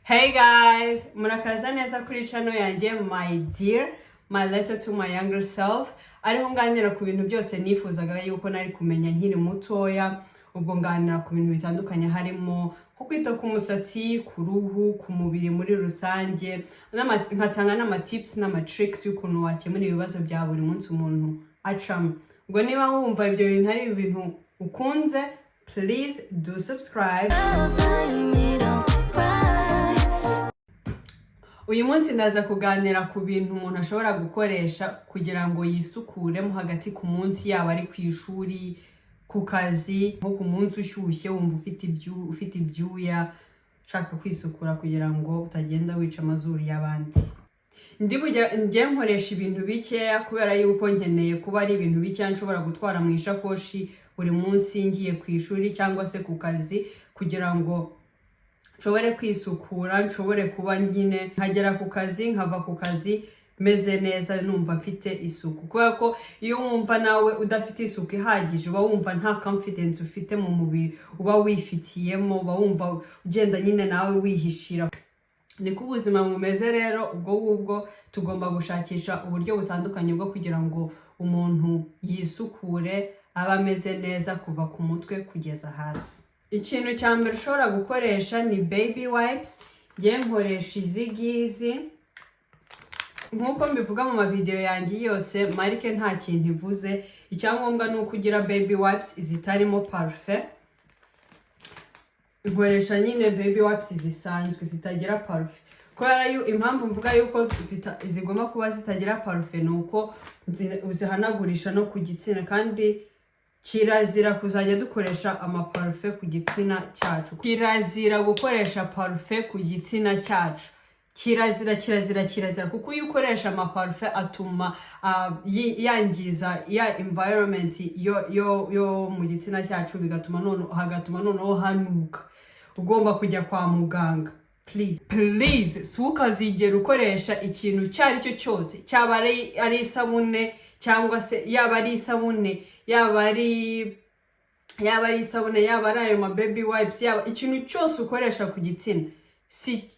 Hey guys, murakaza neza kuri channel yanjye my dear, my letter to my younger self. Ariho nganira ku bintu byose nifuzaga yuko nari kumenya nkiri mutoya. Ubwo nganira ku bintu bitandukanye harimo nko kwita ku musatsi, ku ruhu, ku mubiri muri rusange, nkatanga n'ama tips n'ama tricks y'ukuntu wakemura ibibazo bya buri munsi umuntu acamo. Ubwo niba wumva ibyo bintu ari ibintu ukunze, please do subscribe. Uyu munsi ndaza kuganira ku bintu umuntu ashobora gukoresha kugira ngo yisukuremo hagati ku munsi, yaba ari ku ishuri, ku kazi, nko ku munsi ushyushye wumva ufite ibyuya ushaka kwisukura kugira ngo utagenda wica amazuru y'abandi. Njye nkoresha ibintu bikeya kubera yuko nkeneye kuba ari ibintu bikeya nshobora gutwara mu ishakoshi buri munsi ngiye ku ishuri cyangwa se ku kazi, kugira ngo nshobore kwisukura, nshobore kuba nyine nkagera ku kazi, nkava ku kazi meze neza numva mfite isuku. Kubera ko iyo wumva nawe udafite isuku ihagije, uba wumva nta confidence ufite mu mubiri uba wifitiyemo, uba wumva ugenda nyine nawe wihishira. Niko ubuzima bumeze rero. Ubwo tugomba gushakisha uburyo butandukanye bwo kugira ngo umuntu yisukure aba ameze neza kuva ku mutwe kugeza hasi. Ikintu cya mbere ushobora gukoresha ni baby wipes. Njye nkoresha izi ngizi. Nkuko mbivuga mu mavideo yanjye yose, marike nta kintu ivuze. Icyangombwa ni uko ugira baby wipes zitarimo parfum. Nkoresha nyine baby wipes zisanzwe zitagira parfum. Kubera impamvu mvuga yuko zigomba kuba zitagira parfum ni uko uzihanagurisha no ku gitsina, kandi kirazira kuzajya dukoresha amaparufe ku gitsina cyacu. Kirazira gukoresha parufe ku gitsina cyacu. Kirazira kuko iyo ukoresha amaparufe atuma yangiza ya environment yo mu gitsina cyacu, hagatuma noneho hanuka. Ugomba kujya kwa muganga. Please sukazigera ukoresha ikintu cyari cyo cyose, cyaba ari isabune cyangwa se yaba ari isabune, yaba ari ayo ma baby wipes, yaba ikintu cyose ukoresha ku gitsina si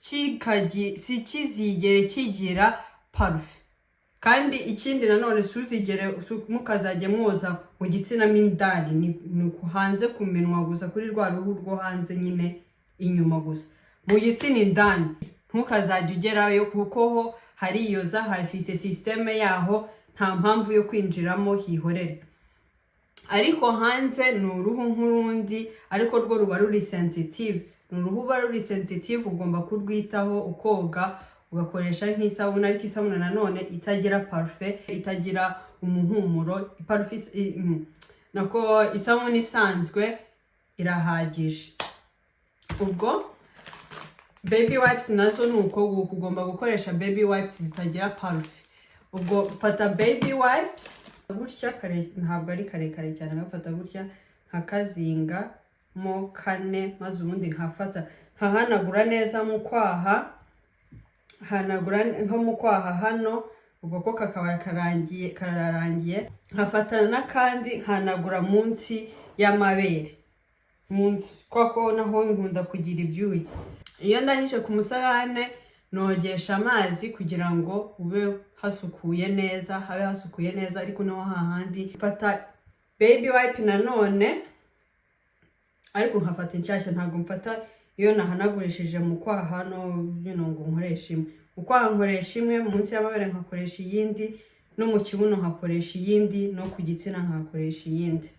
kizigere kigira parufe. Kandi ikindi nanone suzigere mukazajya mwoza mu gitsina mindani, ni hanze ku minwa gusa, kuri rwa ruhu rwo hanze nyine inyuma gusa. Mu gitsina indani ntukazajya ugerayo kuko ho hariyoza, hafite systeme yaho, nta mpamvu yo kwinjiramo, hihorere. Ariko hanze ni uruhu nk'urundi, ariko rwo ruba ruri sensitive. Ni uruhu ruba ruri sensitive, ugomba kurwitaho, ukoga, ugakoresha nk'isabune, ariko isabune nanone itagira parufe, itagira umuhumuro. Nako isabune isanzwe irahagije. Ubwo baby wipes nazo ni uko ugomba gukoresha baby wipes zitagira parufe. Ubwo fata baby wipes gutya, ntabwo ari karekare cyane, ngafata gutya nkakazinga mo kane, maze ubundi nkahanagura neza mu kwaha, hanagura nko mu kwaha hano, ubwo ko kakaba kararangiye. Nkafatana n'akandi nkanagura munsi y'amabere, munsi kwako naho nkunda kugira ibyuya. Iyo ndangije ku musarane nogesha amazi kugira ngo ube hasukuye neza, habe hasukuye neza, ariko naho hahandi mfata baby wipe nanone, ariko nkafata inshyashya. Ntabwo mfata iyo nahanagurishije mu kwaha ngo nkoresha imwe. Mu kwaha nkoresha imwe, munsi y'amabere nkakoresha iyindi, no mu kibuno nkakoresha iyindi, no ku gitsina nkakoresha iyindi.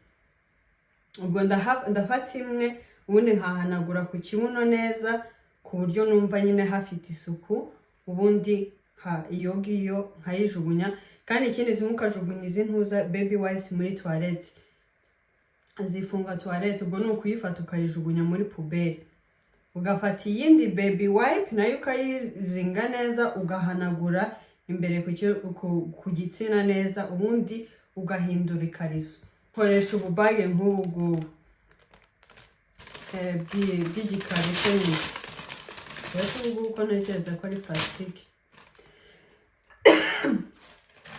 Ubwo ndafata imwe, ubundi nkahanagura ku kibuno neza ku buryo numva nyine hafite isuku, ubundi iyo ngiyo nkayijugunya. Kandi ikindi zimukajugunya izi ntuza baby wipes muri toilette, zifunga toilette. Ubwo ni ukuyifata ukayijugunya muri puberi, ugafata iyindi baby wipe nayo ukayizinga neza, ugahanagura imbere ku gitsina neza, ubundi ugahindura ikariso. Koresha ububage nk'ubu bw'igikarito nyine. Uko ntekereza ko ari plastique.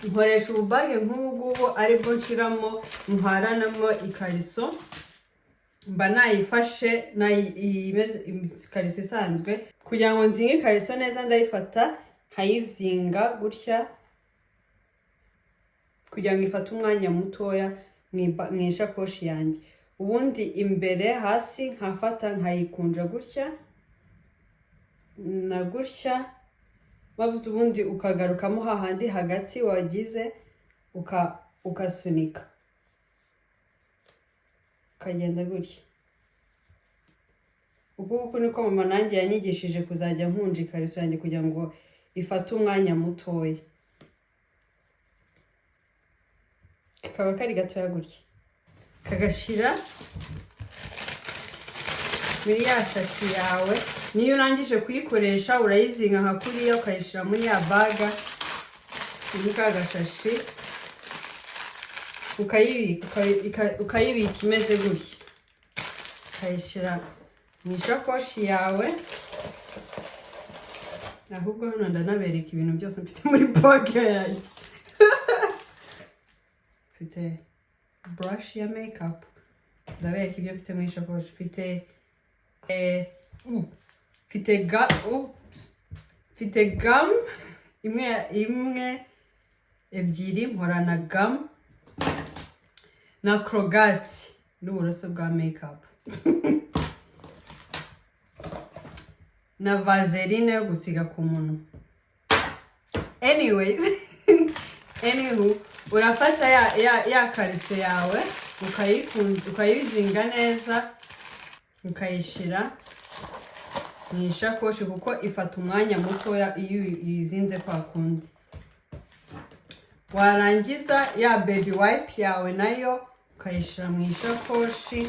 Nkoresha ububage nk'ubu aribwo nshiramo, ntwaranamo ikariso. Mba nayifashe ikariso isanzwe kugira ngo nzinge ikariso neza ndayifata nkayizinga gutya kugira ngo ifate umwanya mutoya mu ishakoshi yanjye. Ubundi imbere hasi nkafata nkayikunja gutya na gutya, bavuze ubundi ukagarukamo hahandi hagati wagize ukasunika ukagenda gutya. Uku niko mama nanjye yanyigishije kuzajya nkunja ikariso yanjye kugira ngo ifate umwanya mutoya. Kaba kari gatoya gutya kagashira muri ya shashi yawe. Niyo urangije kuyikoresha urayizinga nka kuriya ukayishira muri ya baga muri ka gashashi ukayibika imeze gutya, ukayishira mu ishakoshi yawe. Ahubwo hano ndanabereka ibintu byose mfite muri bag yanjye. Mfite brush ya makeup, ndabereka ibyo mfite muri ishakoshi. Mfite gum imwe ebyiri, mporana gum na krogati n'uburoso bwa makeup na vaseline yo gusiga ku munwa. Anyways, urafata ya kariso yawe ukayizinga neza ukayishira mu ishakoshi kuko ifata umwanya mutoya iyo uyizinze kwa kundi. Warangiza ya baby wipe yawe nayo ukayishira mu ishakoshi.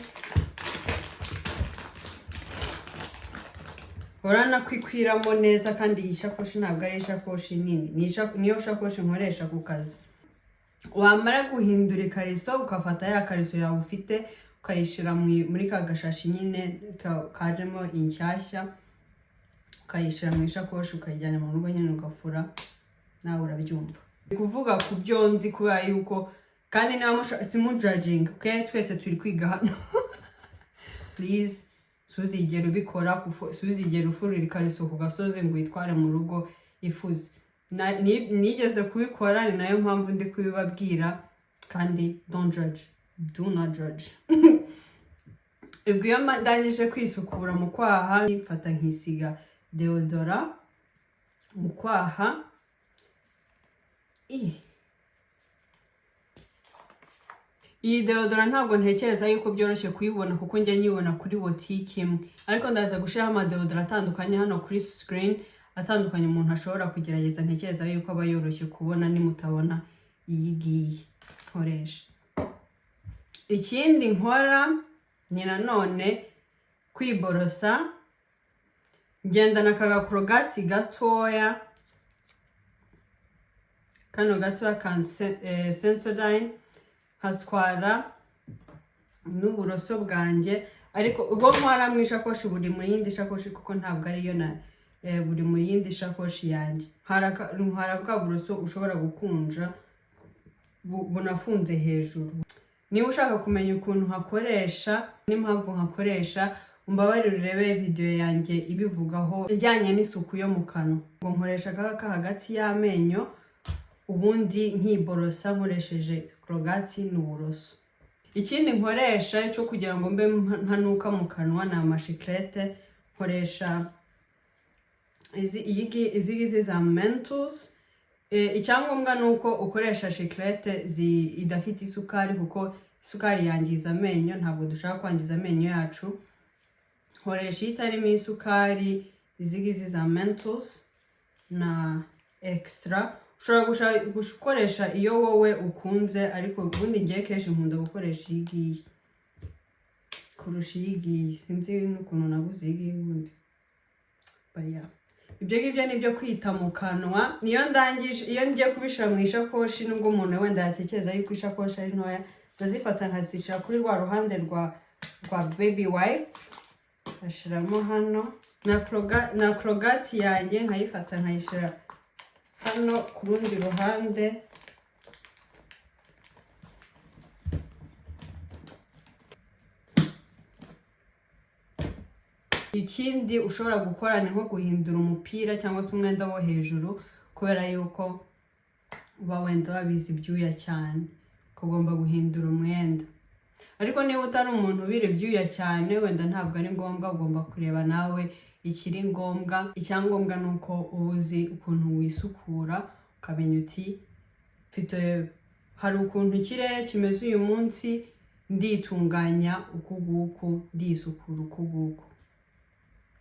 Urana kwikwiramo neza, kandi iyi shakoshi ntabwo ari ishakoshi nini, niyo shakoshi nkoresha ku kazi. Wamara guhindura ikariso ukafata ya kariso yawe ufite ukayishira muri ka gashashi nyine kajemo inshyashya, ukayishira mu ishakoshi ukayijyana mu rugo nyine ugafura. Nawe urabyumva. Kuvuga ku byo nzi kubera yuko kandi niba simu judging, okay? Twese turi kwiga hano. Please suzigera ubikora, suzigera ufurira ikariso ku gasozi ngo uyitware mu rugo ifuze. Nigeze kubikora, ni nayo mpamvu ndi kubibabwira, kandi don't judge, do not judge. Ubwo iyo ndangije kwisukura mu kwaha mfata nkisiga deodora mu kwaha. Iyi deodora ntabwo ntekereza yuko byoroshye kuyibona kuko njya nyibona kuri botike imwe, ariko ndaza gushiraho amadeodora atandukanye hano kuri screen atandukanye umuntu ashobora kugerageza. Ntekereza yuko aba yoroshye kubona nimutabona iyi ngiyi nkoresha. Ikindi nkora ni nanone kwiborosa, ngendana aka gakorogati gatoya, kano gatoya ka Sensodyne, nkatwara n'uburoso bwanjye, ariko ubwo ntwara mu ishakoshi buri mu yindi shakoshi kuko ntabwo ariyo buri mu yindi shakoshi yanjye. Ntwara bwa buroso ushobora gukunja bunafunze hejuru. Niba ushaka kumenya ukuntu nkakoresha n'impamvu nkakoresha, umbabarire urebe video yanjye ibivugaho ijyanye n'isuku yo mu kanwa. Ngo nkoresha aka hagati y'amenyo, ubundi nkiborosa nkoresheje krogati n'uburoso. Ikindi nkoresha cyo kugira ngo mbe ntanuka mu kanwa ni amashiklete. Nkoresha izi za Mentos. Icyangombwa nuko ukoresha shiklete idafite isukari kuko isukari yangiza amenyo, ntabwo dushaka kwangiza amenyo yacu. Nkoresha itarimo isukari, izi za Mentos na extra. Ushobora gukoresha iyo wowe ukunze, ariko ubundi ngiye kenshi nkunda gukoresha iyi ngiyi kurusha iyi ngiyi. Sinzi n'ukuntu naguze iyi ngiyi ubundi. Ibyo ngibyo ni byo kwita mu kanwa. Niyo ndangije, iyo ngiye kubishira mu ishakoshi, nubwo umuntu wenda yatekereza yuko ishakoshi ari ntoya, ndazifata nkazishira kuri rwa ruhande rwa baby wipe, ashiramo hano na krogati yanjye, nkayifata nkayishira hano ku rundi ruhande. Ikindi ushobora gukora ni nko guhindura umupira cyangwa se umwenda wo hejuru kubera yuko uba wenda wabizi ibyuya cyane, kugomba guhindura umwenda. Ariko niba utari umuntu ubira ibyuya cyane wenda ntabwo ari ngombwa, ugomba kureba nawe ikiri ngombwa. Icyangombwa ni uko uzi ukuntu wisukura, ukamenya uti hari ukuntu ikirere kimeze uyu munsi, nditunganya ukuguku, ndisukura ukuguku.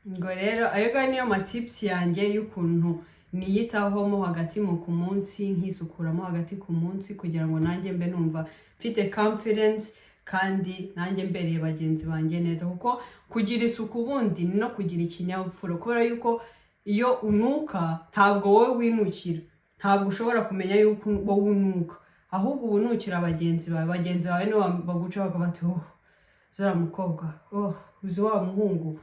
Ngo rero ayo niyo matips yanjye y'ukuntu niyitaho mo hagati mu ku munsi, nkisukuramo hagati ku munsi kugira ngo nanjye mbe numva mfite confidence kandi nanjye mbereye bagenzi banjye neza. Kuko kugira isuku ubundi ni no kugira ikinyabupfura, kubera yuko iyo unuka ntabwo wowe winukira, ntabwo ushobora kumenya yuko wowe unuka, ahubwo ubunukira bagenzi bawe nibo baguca bakabati zora mukobwa, uzi wa muhungu,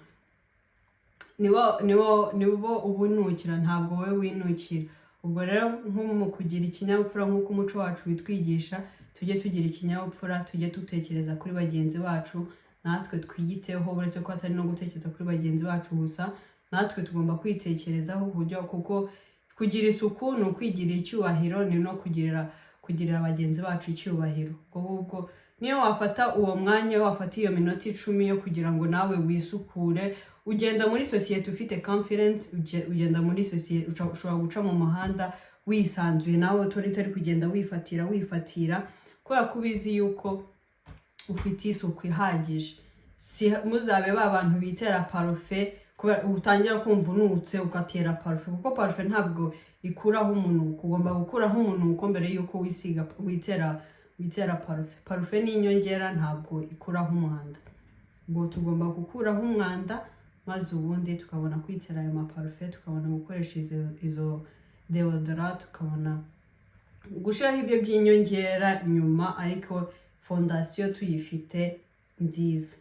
nibo ubunukira, ntabwo wowe winukira. Ubwo rero nko mu kugira ikinyabupfura nk'uko umuco wacu witwigisha, tujye tugira ikinyabupfura, tujye dutekereza kuri bagenzi bacu, natwe twiyiteho. Uretse ko atari no gutekereza kuri bagenzi bacu gusa, natwe tugomba kwitekerezaho uburyo, kuko kugira isuku ni ukwigira icyubahiro, ni no kugirira bagenzi bacu icyubahiro. Ubwo niyo wafata uwo mwanya, wafata iyo minota 10 yo kugira ngo nawe wisukure, ugenda muri societe ufite confidence, ugenda muri societe, ushobora guca mu muhanda wisanzuye nawe utari kugenda wifatira kubera ko ubizi yuko ufite isuku ihagije. Muzabe abantu bitera parufe kubera utangira kumva unutse ugatera parufe, kuko parufe ntabwo ikuraho umunuko. Ugomba gukuraho umunuko mbere yuko witera parufe. Parufe ni inyongera, ntabwo ikuraho umwanda. Ubwo tugomba gukuraho umwanda, maze ubundi tukabona kwitera ayo maparufe, tukabona gukoresha izo deodorant, tukabona gushiraho ibyo by'inyongera nyuma, ariko fondation tuyifite nziza.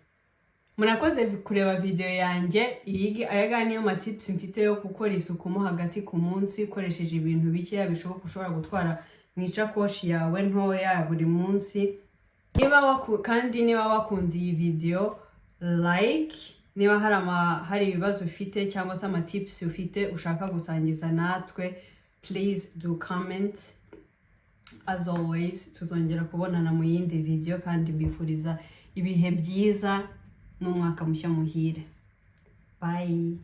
Murakoze kureba video yanjye. Aya niyo matips mfite yo gukora isuku mo hagati ku munsi ukoresheje ibintu bikeya bishoboka ushobora gutwara mu icakoshi yawe ntoya buri munsi. Niba wakunze iyi video, like. Niba hari ibibazo ufite cyangwa se amatips ufite ushaka gusangiza natwe, please do comment. As always, tuzongera kubonana mu yindi video, kandi mbifuriza ibihe byiza n'umwaka mushya muhire. Bye.